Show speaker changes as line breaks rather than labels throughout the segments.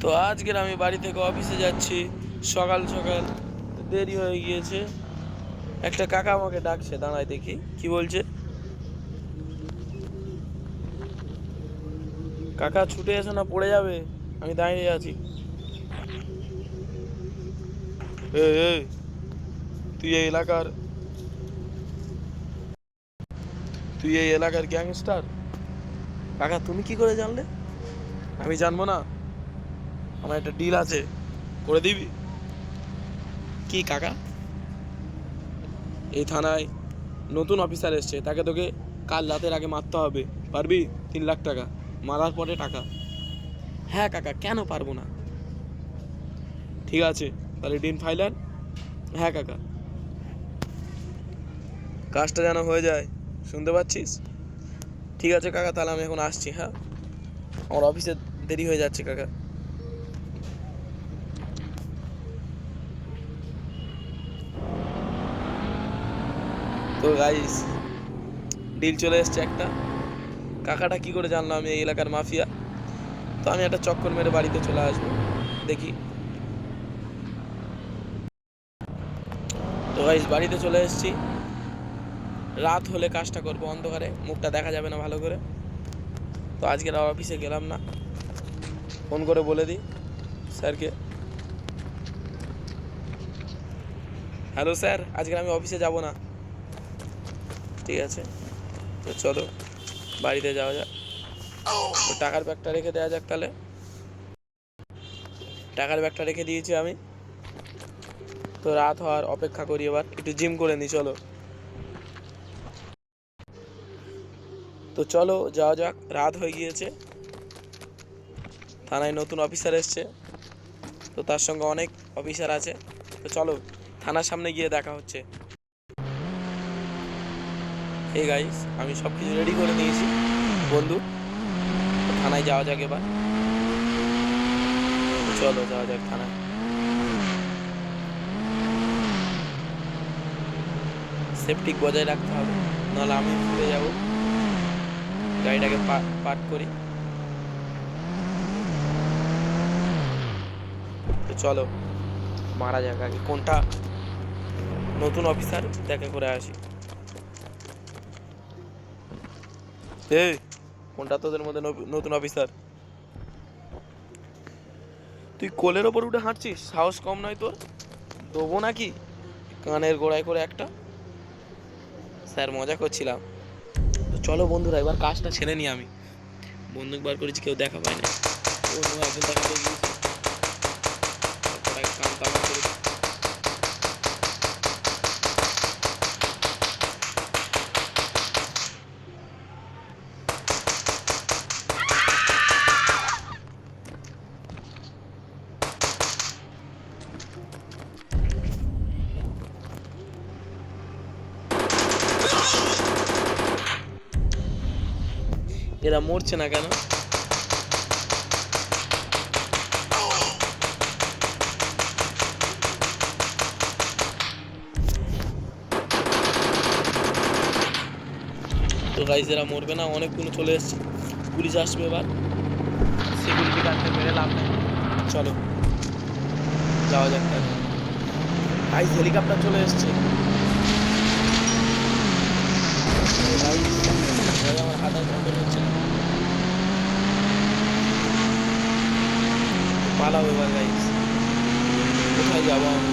তো আজকের আমি বাড়ি থেকে অফিসে যাচ্ছি সকাল সকাল, দেরি হয়ে গিয়েছে। একটা কাকা আমাকে ডাকছে, দাঁড়ায় দেখি কি বলছে। কাকা ছুটে এসো না, পড়ে যাবে। আমি দাঁড়িয়ে আছি। এই, তুই এই এলাকার তুই এই এলাকার গ্যাংস্টার? কাকা তুমি কি করে জানলে? আমি জানবো না? আমার একটা ডিল আছে, করে দিবি? কি কাকা? এই থানায় নতুন অফিসার এসছে, তাকে তোকে কাল রাতের আগে মারতে হবে। পারবি? 3 লাখ টাকা, মারার পরে টাকা। হ্যাঁ কাকা, কেন পারবো না? ঠিক আছে, তাহলে ডিন ফাইনাল। হ্যাঁ কাকা, কাজটা যেন হয়ে যায়, শুনতে পাচ্ছিস? ঠিক আছে কাকা, তাহলে আমি এখন আসছি। হ্যাঁ, আমার অফিসে দেরি হয়ে যাচ্ছে কাকা। তো গাইস, ডিল চলে এসছে একটা। কাকাটা কি করে জানলো আমি এই এলাকার মাফিয়া? তো আমি একটা চক্কর মেরে বাড়িতে চলে আসবো, দেখি। তো গাইস, বাড়িতে চলে এসেছি। রাত হলে কাজটা করবো অন্ধকারে, মুখটা দেখা যাবে না ভালো করে। তো আজকে আর অফিসে গেলাম না, ফোন করে বলে দিই স্যারকে। হ্যালো স্যার, আজকে আমি অফিসে যাব না। ঠিক আছে, তো চলো বাড়িতে যাওয়া যাক। টাকার ব্যাগটা রেখে দেওয়া যাক তাহলে। টাকার ব্যাগটা রেখে দিয়েছি আমি। তো রাত হওয়ার অপেক্ষা করি, এবার একটু জিম করে নিই, চলো। তো চলো যাওয়া যাক, রাত হয়ে গিয়েছে। থানায় নতুন অফিসার এসছে, তো তার সঙ্গে অনেক অফিসার আছে। তো চলো থানার সামনে গিয়ে দেখা হচ্ছে। এই গাইস, আমি সব কিছু রেডি করে নিয়েছি বন্ধু। থানায় যাওয়া যাক এবার, চলো যাওয়া যাক থানায়। সেফটি বজায় রাখতে হবে, নাহলে আমি ভুলে যাব। গাড়িটাকে পার্ক করি। তো চলো মারা যাক আগে, কোনটা নতুন অফিসার দেখা করে আসি। এই, কোনটা তোদের মধ্যে নতুন অফিসার? তুই কোলের ওপর উঠে হাঁটছিস, সাহস কম নয় তোর? দেবো নাকি কানের গোড়ায় করে একটা? স্যার, মজা করছিলাম। তো চলো বন্ধুরা, এবার কাজটা ছেড়ে নিই আমি। বন্দুক বার করেছি, কেউ দেখা পায় না। ও নো, একজন দেখা পেয়ে গিয়েছে। কান তালা করে এরা মরছে না কেন? তো গাইস, এরা মরবে না, অনেকগুলো চলে এসছে। পুলিশ আসবে এবার, সিকিউরিটি গার্ডকে মেরে লাভ নেই। চলো যাওয়া যাক তাহলে। গাইস, হেলিকপ্টার চলে এসছে। আমার হাঁটার কন্ট্রোল হচ্ছে না। পালাও এবার গাইস, কোথায় যাবো আমি?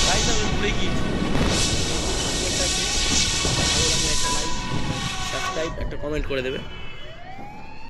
গাইস, আমি ঘুরে গিয়েছি। একটা লাইক, সাবস্ক্রাইব, একটা কমেন্ট করে দেবে।